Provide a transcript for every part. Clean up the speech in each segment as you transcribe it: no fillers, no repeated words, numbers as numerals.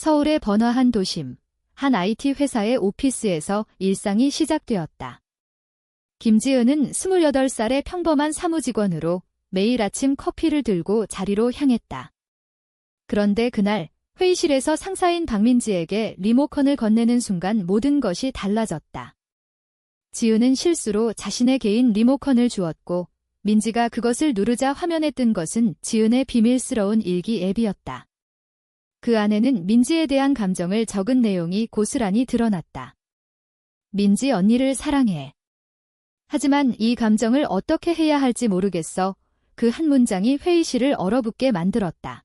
서울의 번화한 도심, 한 IT 회사의 오피스에서 일상이 시작되었다. 김지은은 28살의 평범한 사무직원으로 매일 아침 커피를 들고 자리로 향했다. 그런데 그날 회의실에서 상사인 박민지에게 리모컨을 건네는 순간 모든 것이 달라졌다. 지은은 실수로 자신의 개인 리모컨을 주었고 민지가 그것을 누르자 화면에 뜬 것은 지은의 비밀스러운 일기 앱이었다. 그 안에는 민지에 대한 감정을 적은 내용이 고스란히 드러났다. 민지 언니를 사랑해. 하지만 이 감정을 어떻게 해야 할지 모르겠어. 그 한 문장이 회의실을 얼어붙게 만들었다.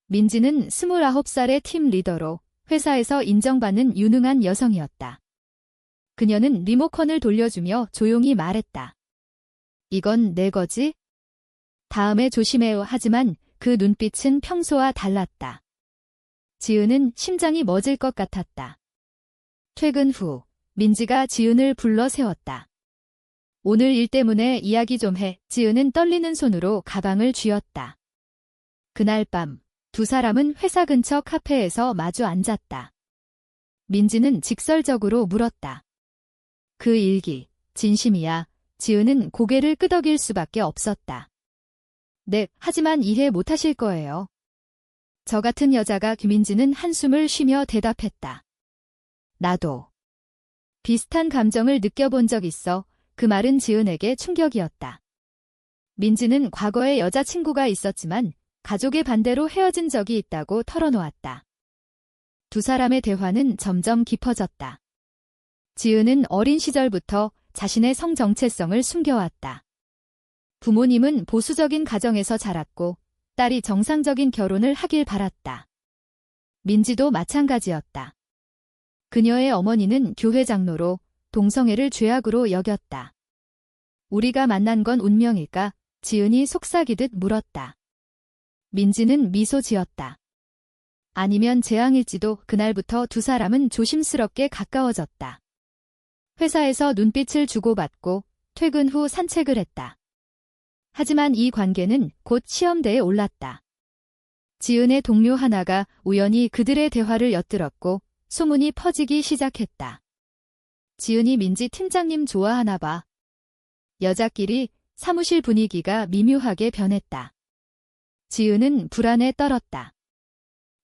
민지는 29살의 팀 리더로 회사에서 인정받는 유능한 여성이었다. 그녀는 리모컨을 돌려주며 조용히 말했다. 이건 내 거지? 다음에 조심해요. 하지만 그 눈빛은 평소와 달랐다. 지은은 심장이 멎을 것 같았다. 퇴근 후 민지가 지은을 불러 세웠다. 오늘 일 때문에 이야기 좀 해. 지은은 떨리는 손으로 가방을 쥐었다. 그날 밤 두 사람은 회사 근처 카페에서 마주 앉았다. 민지는 직설적으로 물었다. 그 일기, 진심이야? 지은은 고개를 끄덕일 수밖에 없었다. 네, 하지만 이해 못하실 거예요. 저 같은 여자가. 김민지는 한숨을 쉬며 대답했다. 나도. 비슷한 감정을 느껴본 적 있어. 그 말은 지은에게 충격이었다. 민지는 과거에 여자친구가 있었지만 가족의 반대로 헤어진 적이 있다고 털어놓았다. 두 사람의 대화는 점점 깊어졌다. 지은은 어린 시절부터 자신의 성 정체성을 숨겨왔다. 부모님은 보수적인 가정에서 자랐고 딸이 정상적인 결혼을 하길 바랐다. 민지도 마찬가지였다. 그녀의 어머니는 교회 장로로 동성애를 죄악으로 여겼다. 우리가 만난 건 운명일까? 지은이 속삭이듯 물었다. 민지는 미소 지었다. 아니면 재앙일지도. 그날부터 두 사람은 조심스럽게 가까워졌다. 회사에서 눈빛을 주고받고 퇴근 후 산책을 했다. 하지만 이 관계는 곧 시험대에 올랐다. 지은의 동료 하나가 우연히 그들의 대화를 엿들었고 소문이 퍼지기 시작했다. 지은이 민지 팀장님 좋아하나 봐. 여자끼리. 사무실 분위기가 미묘하게 변했다. 지은은 불안에 떨었다.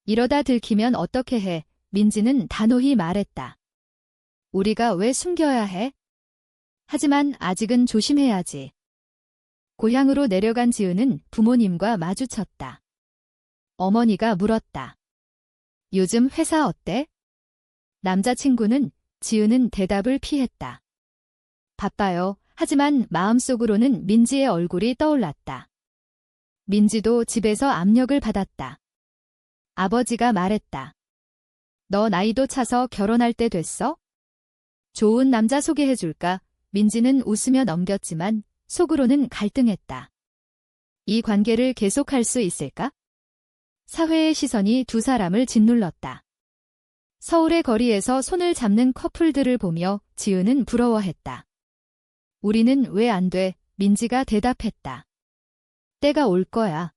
이러다 들키면 어떻게 해? 민지는 단호히 말했다. 우리가 왜 숨겨야 해? 하지만 아직은 조심해야지. 고향으로 내려간 지은은 부모님과 마주쳤다. 어머니가 물었다. 요즘 회사 어때? 남자친구는? 지은은 대답을 피했다. 바빠요. 하지만 마음속으로는 민지의 얼굴이 떠올랐다. 민지도 집에서 압력을 받았다. 아버지가 말했다. 너 나이도 차서 결혼할 때 됐어? 좋은 남자 소개해줄까? 민지는 웃으며 넘겼지만 속으로는 갈등했다. 이 관계를 계속할 수 있을까? 사회의 시선이 두 사람을 짓눌렀다. 서울의 거리에서 손을 잡는 커플들을 보며 지은은 부러워했다. 우리는 왜 안 돼? 민지가 대답했다. 때가 올 거야.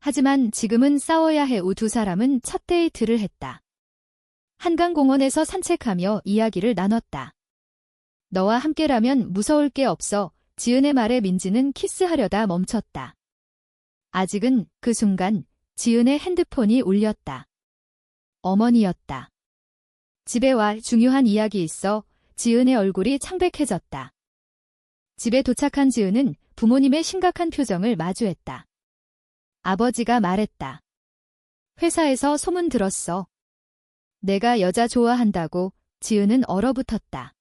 하지만 지금은 싸워야 해. 두 사람은 첫 데이트를 했다. 한강공원에서 산책하며 이야기를 나눴다. 너와 함께라면 무서울 게 없어. 지은의 말에 민지는 키스하려다 멈췄다. 아직은. 그 순간 지은의 핸드폰이 울렸다. 어머니였다. 집에 와. 중요한 이야기 있어. 지은의 얼굴이 창백해졌다. 집에 도착한 지은은 부모님의 심각한 표정을 마주했다. 아버지가 말했다. 회사에서 소문 들었어. 내가 여자 좋아한다고. 지은은 얼어붙었다.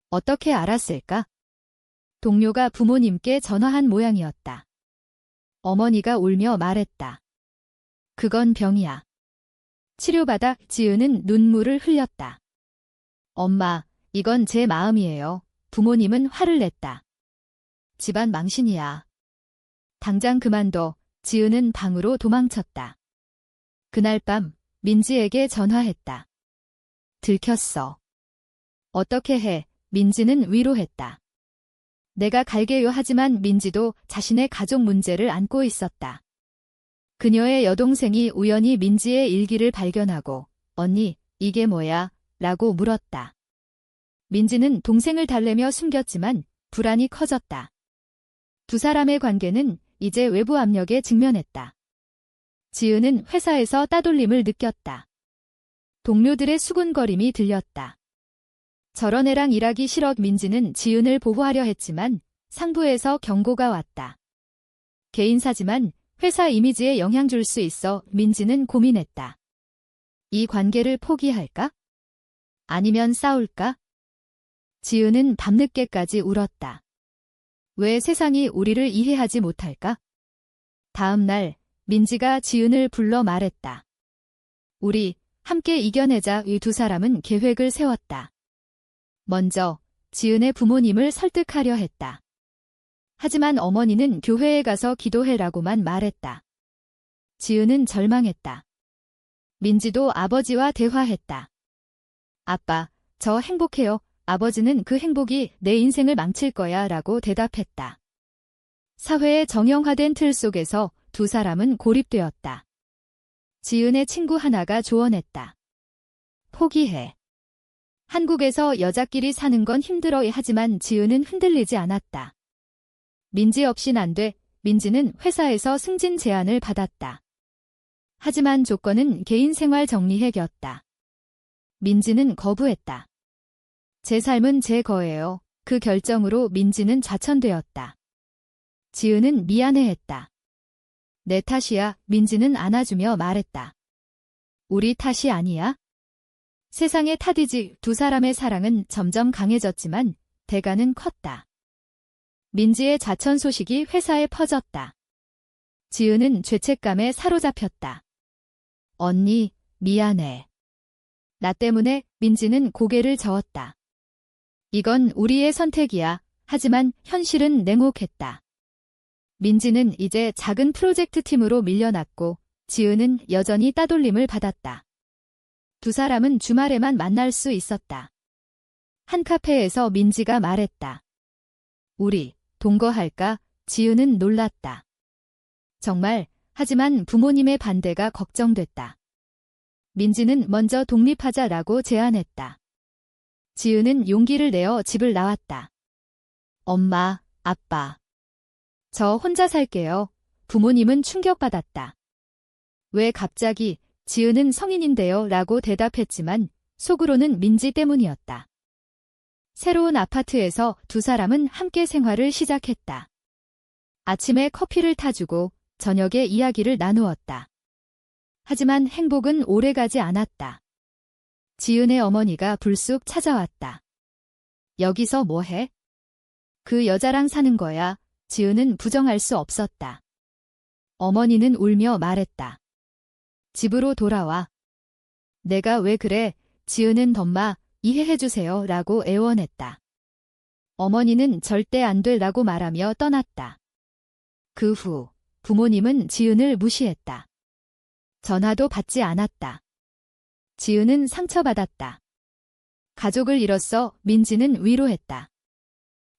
어떻게 알았을까? 동료가 부모님께 전화한 모양이었다. 어머니가 울며 말했다. 그건 병이야. 치료받아. 지은은 눈물을 흘렸다. 엄마, 이건 제 마음이에요. 부모님은 화를 냈다. 집안 망신이야. 당장 그만둬. 지은은 방으로 도망쳤다. 그날 밤 민지에게 전화했다. 들켰어. 어떻게 해? 민지는 위로했다. 내가 갈게요. 하지만 민지도 자신의 가족 문제를 안고 있었다. 그녀의 여동생이 우연히 민지의 일기를 발견하고 언니, 이게 뭐야? 라고 물었다. 민지는 동생을 달래며 숨겼지만 불안이 커졌다. 두 사람의 관계는 이제 외부 압력에 직면했다. 지은은 회사에서 따돌림을 느꼈다. 동료들의 수군거림이 들렸다. 저런 애랑 일하기 싫어. 민지는 지은을 보호하려 했지만 상부에서 경고가 왔다. 개인사지만 회사 이미지에 영향 줄 수 있어. 민지는 고민했다. 이 관계를 포기할까? 아니면 싸울까? 지은은 밤늦게까지 울었다. 왜 세상이 우리를 이해하지 못할까? 다음 날 민지가 지은을 불러 말했다. 우리 함께 이겨내자. 이 두 사람은 계획을 세웠다. 먼저 지은의 부모님을 설득하려 했다. 하지만 어머니는 교회에 가서 기도해라고만 말했다. 지은은 절망했다. 민지도 아버지와 대화했다. 아빠, 저 행복해요. 아버지는 그 행복이 내 인생을 망칠 거야 라고 대답했다. 사회의 정형화된 틀 속에서 두 사람은 고립되었다. 지은의 친구 하나가 조언했다. 포기해. 한국에서 여자끼리 사는 건 힘들어. 하지만 지은은 흔들리지 않았다. 민지 없인 안 돼. 민지는 회사에서 승진 제안을 받았다. 하지만 조건은 개인 생활 정리해였다. 민지는 거부했다. 제 삶은 제 거예요. 그 결정으로 민지는 좌천되었다. 지은은 미안해했다. 내 탓이야. 민지는 안아주며 말했다. 우리 탓이 아니야? 세상의 탓이지. 두 사람의 사랑은 점점 강해졌지만 대가는 컸다. 민지의 좌천 소식이 회사에 퍼졌다. 지은은 죄책감에 사로잡혔다. 언니, 미안해. 나 때문에. 민지는 고개를 저었다. 이건 우리의 선택이야. 하지만 현실은 냉혹했다. 민지는 이제 작은 프로젝트 팀으로 밀려났고 지은은 여전히 따돌림을 받았다. 두 사람은 주말에만 만날 수 있었다. 한 카페에서 민지가 말했다. 우리 동거할까? 지은은 놀랐다. 정말? 하지만 부모님의 반대가 걱정됐다. 민지는 먼저 독립하자라고 제안했다. 지은은 용기를 내어 집을 나왔다. 엄마, 아빠. 저 혼자 살게요. 부모님은 충격받았다. 왜 갑자기? 지은은 성인인데요 라고 대답했지만 속으로는 민지 때문이었다. 새로운 아파트에서 두 사람은 함께 생활을 시작했다. 아침에 커피를 타주고 저녁에 이야기를 나누었다. 하지만 행복은 오래가지 않았다. 지은의 어머니가 불쑥 찾아왔다. 여기서 뭐해? 그 여자랑 사는 거야. 지은은 부정할 수 없었다. 어머니는 울며 말했다. 집으로 돌아와. 내가 왜 그래? 지은은 덤마, 이해해주세요 라고 애원했다. 어머니는 절대 안 돼 라고 말하며 떠났다. 그 후 부모님은 지은을 무시했다. 전화도 받지 않았다. 지은은 상처받았다. 가족을 잃었어. 민지는 위로했다.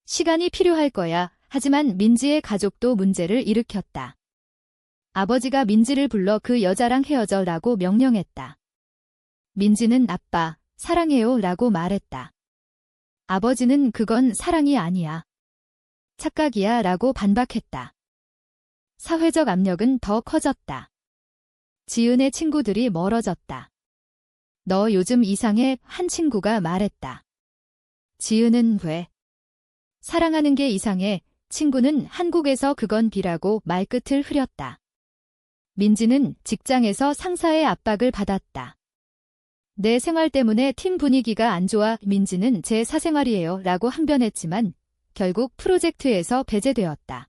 시간이 필요할 거야. 하지만 민지의 가족도 문제를 일으켰다. 아버지가 민지를 불러 그 여자랑 헤어져 라고 명령했다. 민지는 아빠, 사랑해요 라고 말했다. 아버지는 그건 사랑이 아니야. 착각이야 라고 반박했다. 사회적 압력은 더 커졌다. 지은의 친구들이 멀어졌다. 너 요즘 이상해? 한 친구가 말했다. 지은은 왜? 사랑하는 게 이상해. 친구는 한국에서 그건 비라고 말끝을 흐렸다. 민지는 직장에서 상사의 압박을 받았다. 내 생활 때문에 팀 분위기가 안 좋아. 민지는 제 사생활이에요 라고 항변했지만 결국 프로젝트에서 배제되었다.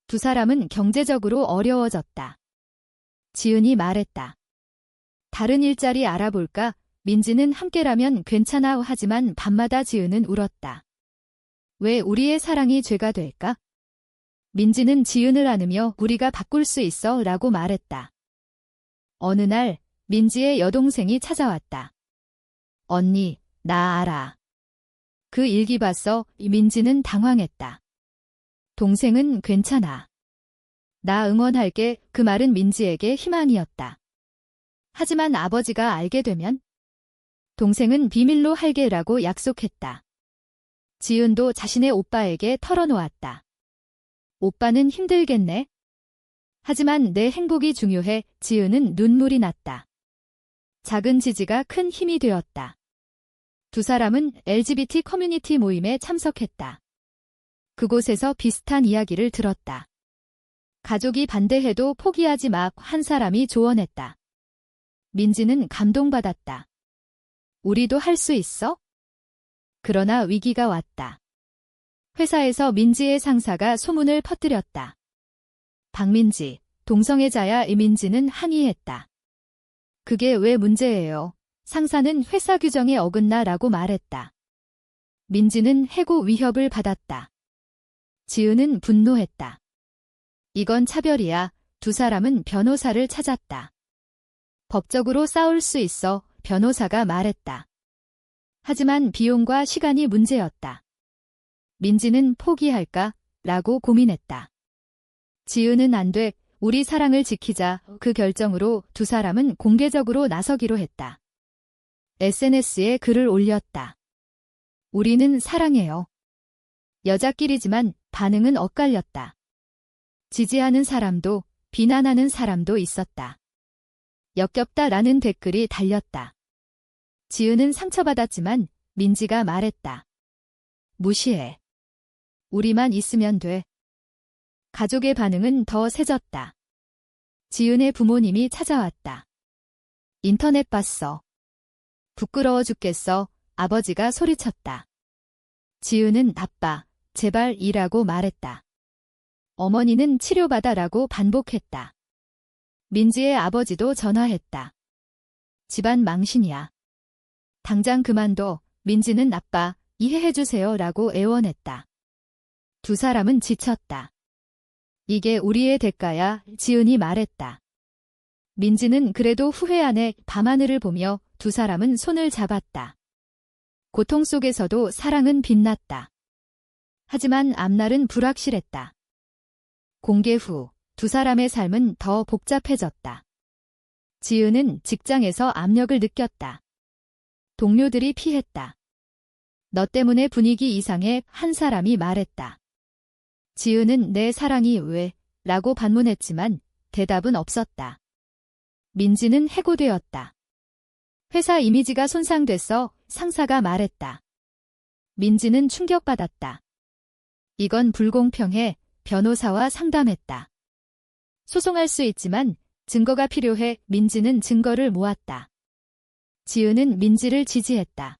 두 사람은 경제적으로 어려워졌다. 지은이 말했다. 다른 일자리 알아볼까? 민지는 함께라면 괜찮아. 하지만 밤마다 지은은 울었다. 왜 우리의 사랑이 죄가 될까? 민지는 지은을 안으며 우리가 바꿀 수 있어 라고 말했다. 어느 날 민지의 여동생이 찾아왔다. 언니, 나 알아. 그 일기 봤어. 민지는 당황했다. 동생은 괜찮아. 나 응원할게. 그 말은 민지에게 희망이었다. 하지만 아버지가 알게 되면 동생은 비밀로 할게라고 약속했다. 지은도 자신의 오빠에게 털어놓았다. 오빠는 힘들겠네. 하지만 내 행복이 중요해. 지은은 눈물이 났다. 작은 지지가 큰 힘이 되었다. 두 사람은 LGBT 커뮤니티 모임에 참석했다. 그곳에서 비슷한 이야기를 들었다. 가족이 반대해도 포기하지 마. 한 사람이 조언했다. 민지는 감동받았다. 우리도 할 수 있어? 그러나 위기가 왔다. 회사에서 민지의 상사가 소문을 퍼뜨렸다. 박민지, 동성애자야. 민지는 항의했다. 그게 왜 문제예요? 상사는 회사 규정에 어긋나라고 말했다. 민지는 해고 위협을 받았다. 지은은 분노했다. 이건 차별이야. 두 사람은 변호사를 찾았다. 법적으로 싸울 수 있어. 변호사가 말했다. 하지만 비용과 시간이 문제였다. 민지는 포기할까? 라고 고민했다. 지은은 안 돼. 우리 사랑을 지키자. 그 결정으로 두 사람은 공개적으로 나서기로 했다. SNS에 글을 올렸다. 우리는 사랑해요. 여자끼리지만 반응은 엇갈렸다. 지지하는 사람도 비난하는 사람도 있었다. 역겹다라는 댓글이 달렸다. 지은은 상처받았지만 민지가 말했다. 무시해. 우리만 있으면 돼. 가족의 반응은 더 세졌다. 지은의 부모님이 찾아왔다. 인터넷 봤어. 부끄러워 죽겠어. 아버지가 소리쳤다. 지은은 아빠, 제발 이라고 말했다. 어머니는 치료받아라고 반복했다. 민지의 아버지도 전화했다. 집안 망신이야. 당장 그만둬. 민지는 아빠, 이해해주세요 라고 애원했다. 두 사람은 지쳤다. 이게 우리의 대가야. 지은이 말했다. 민지는 그래도 후회 안 해. 밤하늘을 보며 두 사람은 손을 잡았다. 고통 속에서도 사랑은 빛났다. 하지만 앞날은 불확실했다. 공개 후 두 사람의 삶은 더 복잡해졌다. 지은은 직장에서 압력을 느꼈다. 동료들이 피했다. 너 때문에 분위기 이상해. 한 사람이 말했다. 지은은 내 사랑이 왜? 라고 반문했지만 대답은 없었다. 민지는 해고되었다. 회사 이미지가 손상됐어. 상사가 말했다. 민지는 충격받았다. 이건 불공평해. 변호사와 상담했다. 소송할 수 있지만 증거가 필요해. 민지는 증거를 모았다. 지은은 민지를 지지했다.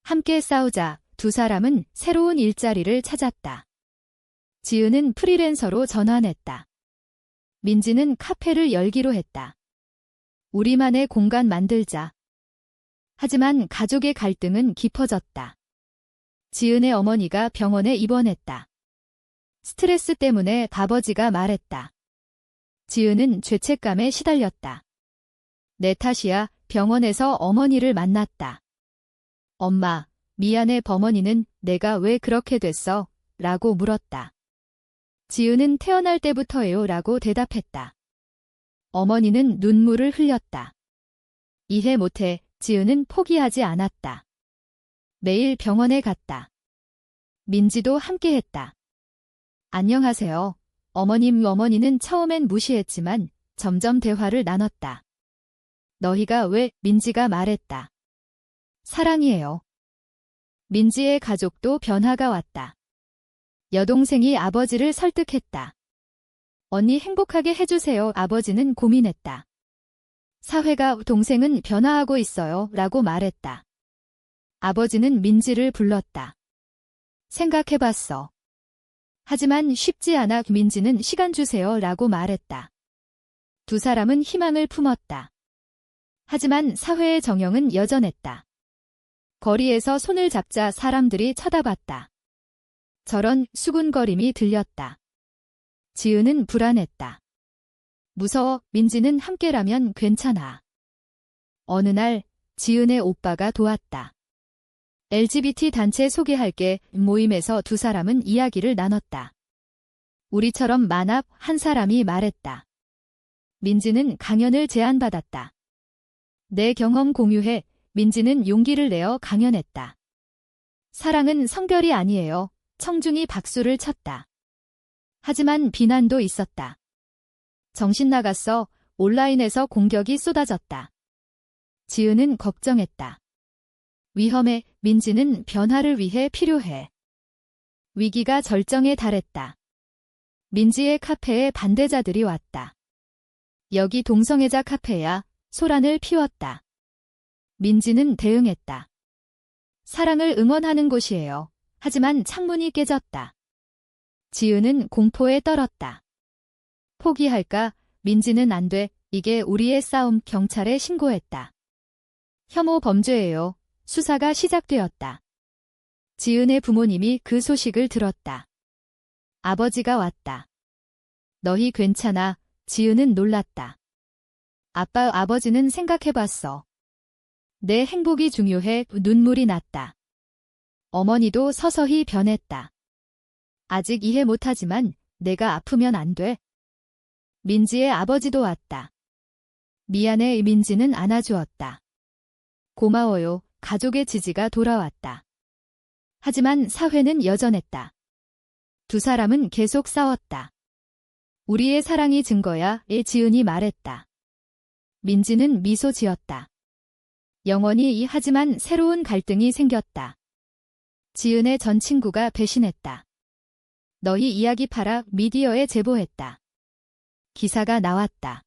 함께 싸우자. 두 사람은 새로운 일자리를 찾았다. 지은은 프리랜서로 전환했다. 민지는 카페를 열기로 했다. 우리만의 공간 만들자. 하지만 가족의 갈등은 깊어졌다. 지은의 어머니가 병원에 입원했다. 스트레스 때문에 아버지가 말했다. 지은은 죄책감에 시달렸다. 내 탓이야. 병원에서 어머니를 만났다. 엄마, 미안해. 어머니는 내가 왜 그렇게 됐어? 라고 물었다. 지은은 태어날 때부터예요. 라고 대답했다. 어머니는 눈물을 흘렸다. 이해 못해. 지은은 포기하지 않았다. 매일 병원에 갔다. 민지도 함께했다. 안녕하세요. 어머니는 처음엔 무시했지만 점점 대화를 나눴다. 너희가 왜? 민지가 말했다. 사랑이에요. 민지의 가족도 변화가 왔다. 여동생이 아버지를 설득했다. 언니 행복하게 해주세요. 아버지는 고민했다. 사회가 동생은 변화하고 있어요. 라고 말했다. 아버지는 민지를 불렀다. 생각해봤어. 하지만 쉽지 않아. 민지는 시간 주세요. 라고 말했다. 두 사람은 희망을 품었다. 하지만 사회의 정형은 여전했다. 거리에서 손을 잡자 사람들이 쳐다봤다. 저런 수군거림이 들렸다. 지은은 불안했다. 무서워. 민지는 함께라면 괜찮아. 어느 날 지은의 오빠가 도왔다. LGBT 단체 소개할게. 모임에서 두 사람은 이야기를 나눴다. 우리처럼 만합 한 사람이 말했다. 민지는 강연을 제안받았다. 내 경험 공유해. 민지는 용기를 내어 강연했다. 사랑은 성별이 아니에요. 청중이 박수를 쳤다. 하지만 비난도 있었다. 정신 나갔어. 온라인에서 공격이 쏟아졌다. 지은은 걱정했다. 위험해. 민지는 변화를 위해 필요해. 위기가 절정에 달했다. 민지의 카페에 반대자들이 왔다. 여기 동성애자 카페야. 소란을 피웠다. 민지는 대응했다. 사랑을 응원하는 곳이에요. 하지만 창문이 깨졌다. 지은은 공포에 떨었다. 포기할까? 민지는 안 돼. 이게 우리의 싸움. 경찰에 신고했다. 혐오 범죄예요. 수사가 시작되었다. 지은의 부모님이 그 소식을 들었다. 아버지가 왔다. 너희 괜찮아? 지은은 놀랐다. 아버지는 생각해봤어. 내 행복이 중요해. 눈물이 났다. 어머니도 서서히 변했다. 아직 이해 못하지만 내가 아프면 안 돼. 민지의 아버지도 왔다. 미안해. 민지는 안아주었다. 고마워요. 가족의 지지가 돌아왔다. 하지만 사회는 여전했다. 두 사람은 계속 싸웠다. 우리의 사랑이 증거야. 지은이 말했다. 민지는 미소 지었다. 영원히 하지만 새로운 갈등이 생겼다. 지은의 전 친구가 배신했다. 너희 이야기 팔아. 미디어에 제보했다. 기사가 나왔다.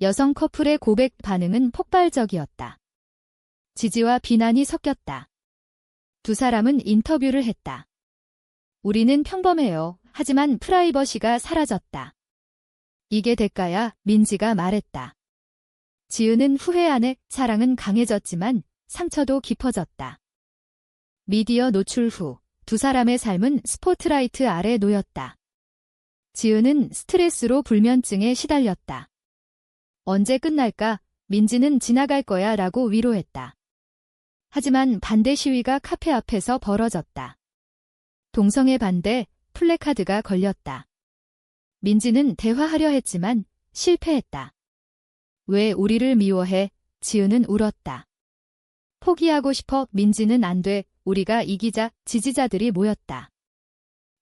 여성 커플의 고백 반응은 폭발적이었다. 지지와 비난이 섞였다. 두 사람은 인터뷰를 했다. 우리는 평범해요. 하지만 프라이버시가 사라졌다. 이게 대가야. 민지가 말했다. 지은은 후회하네. 사랑은 강해졌지만 상처도 깊어졌다. 미디어 노출 후 두 사람의 삶은 스포트라이트 아래 놓였다. 지은은 스트레스로 불면증에 시달렸다. 언제 끝날까? 민지는 지나갈 거야 라고 위로했다. 하지만 반대 시위가 카페 앞에서 벌어졌다. 동성애 반대 플래카드가 걸렸다. 민지는 대화하려 했지만 실패했다. 왜 우리를 미워해? 지은은 울었다. 포기하고 싶어. 민지는 안 돼. 우리가 이기자. 지지자들이 모였다.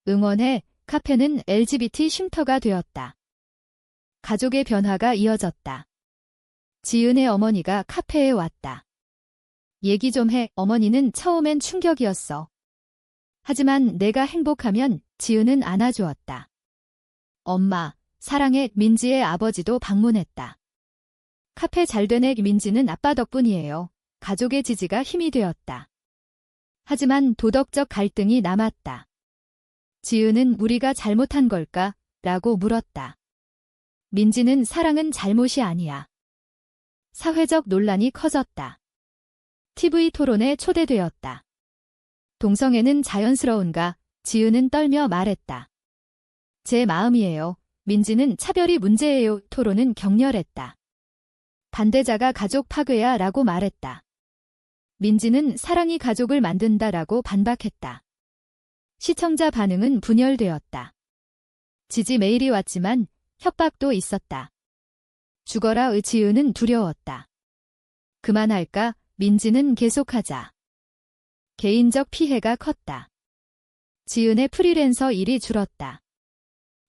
응원해. 카페는 LGBT 쉼터가 되었다. 가족의 변화가 이어졌다. 지은의 어머니가 카페에 왔다. 얘기 좀 해. 어머니는 처음엔 충격이었어. 하지만 내가 행복하면 지은은 안아주었다. 엄마, 사랑해. 민지의 아버지도 방문했다. 카페 잘 되네. 민지는 아빠 덕분이에요. 가족의 지지가 힘이 되었다. 하지만 도덕적 갈등이 남았다. 지은은 우리가 잘못한 걸까? 라고 물었다. 민지는 사랑은 잘못이 아니야. 사회적 논란이 커졌다. TV 토론에 초대되었다. 동성애는 자연스러운가? 지은은 떨며 말했다. 제 마음이에요. 민지는 차별이 문제예요. 토론은 격렬했다. 반대자가 가족 파괴야 라고 말했다. 민지는 사랑이 가족을 만든다라고 반박했다. 시청자 반응은 분열되었다. 지지 메일이 왔지만 협박도 있었다. 죽어라. 지은은 두려웠다. 그만할까? 민지는 계속하자. 개인적 피해가 컸다. 지은의 프리랜서 일이 줄었다.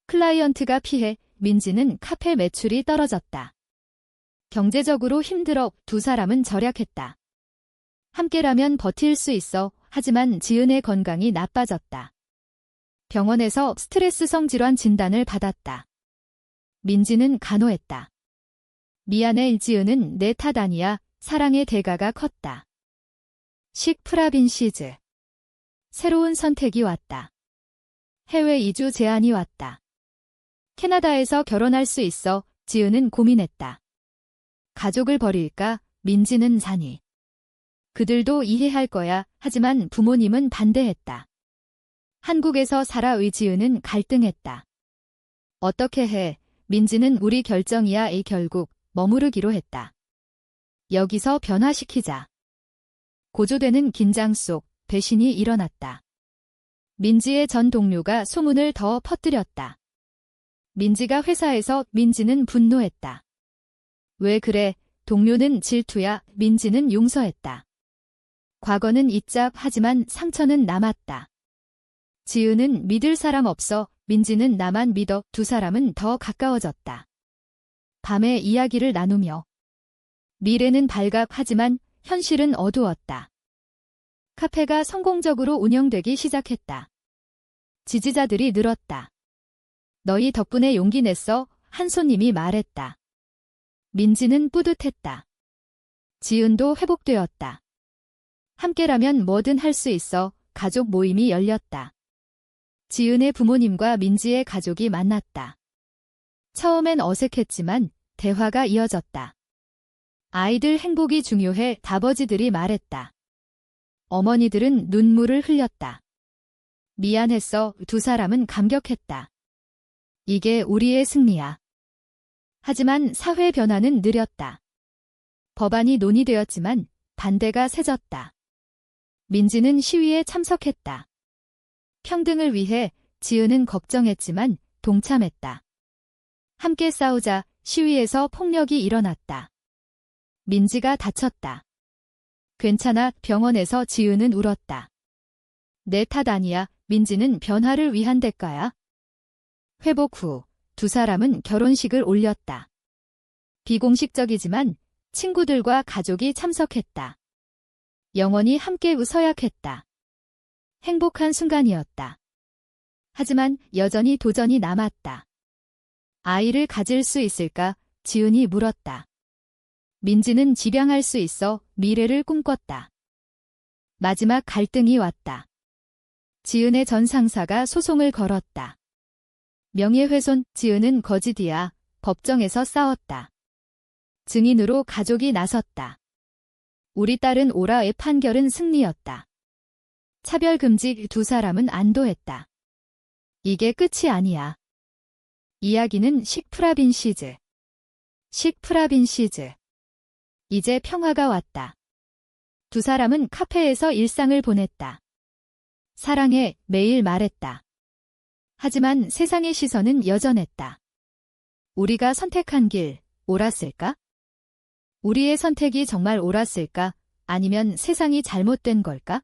클라이언트가 피해 민지는 카페 매출이 떨어졌다. 경제적으로 힘들어 두 사람은 절약했다. 함께라면 버틸 수 있어. 하지만 지은의 건강이 나빠졌다. 병원에서 스트레스성 질환 진단을 받았다. 민지는 간호했다. 미안해. 지은은 내 탓 아니야. 사랑의 대가가 컸다. 식 프라빈시즈. 새로운 선택이 왔다. 해외 이주 제안이 왔다. 캐나다에서 결혼할 수 있어. 지은은 고민했다. 가족을 버릴까? 민지는 자니. 그들도 이해할 거야. 하지만 부모님은 반대했다. 한국에서 살아. 지은은 갈등했다. 어떻게 해? 민지는 우리 결정이야. 결국 머무르기로 했다. 여기서 변화시키자. 고조되는 긴장 속 배신이 일어났다. 민지의 전 동료가 소문을 더 퍼뜨렸다. 민지가 회사에서 민지는 분노했다. 왜 그래? 동료는 질투야. 민지는 용서했다. 과거는 잊자. 하지만 상처는 남았다. 지은은 믿을 사람 없어. 민지는 나만 믿어. 두 사람은 더 가까워졌다. 밤에 이야기를 나누며 미래는 밝아. 하지만 현실은 어두웠다. 카페가 성공적으로 운영되기 시작했다. 지지자들이 늘었다. 너희 덕분에 용기 냈어. 한 손님이 말했다. 민지는 뿌듯했다. 지은도 회복되었다. 함께라면 뭐든 할 수 있어. 가족 모임이 열렸다. 지은의 부모님과 민지의 가족이 만났다. 처음엔 어색했지만 대화가 이어졌다. 아이들 행복이 중요해. 아버지들이 말했다. 어머니들은 눈물을 흘렸다. 미안했어. 두 사람은 감격했다. 이게 우리의 승리야. 하지만 사회 변화는 느렸다. 법안이 논의되었지만 반대가 세졌다. 민지는 시위에 참석했다. 평등을 위해 지은은 걱정했지만 동참했다. 함께 싸우자. 시위에서 폭력이 일어났다. 민지가 다쳤다. 괜찮아. 병원에서 지은은 울었다. 내 탓 아니야. 민지는 변화를 위한 대가야. 회복 후 두 사람은 결혼식을 올렸다. 비공식적이지만 친구들과 가족이 참석했다. 영원히 함께 웃어야 했다. 행복한 순간이었다. 하지만 여전히 도전이 남았다. 아이를 가질 수 있을까? 지은이 물었다. 민지는 집양할 수 있어. 미래를 꿈꿨다. 마지막 갈등이 왔다. 지은의 전 상사가 소송을 걸었다. 명예훼손. 지은은 거짓이야. 법정에서 싸웠다. 증인으로 가족이 나섰다. 우리 딸은 오라의 판결은 승리였다. 차별금지. 두 사람은 안도했다. 이게 끝이 아니야. 이야기는 식프라빈시즈. 식프라빈시즈. 이제 평화가 왔다. 두 사람은 카페에서 일상을 보냈다. 사랑해. 매일 말했다. 하지만 세상의 시선은 여전했다. 우리가 선택한 길, 옳았을까? 우리의 선택이 정말 옳았을까? 아니면 세상이 잘못된 걸까?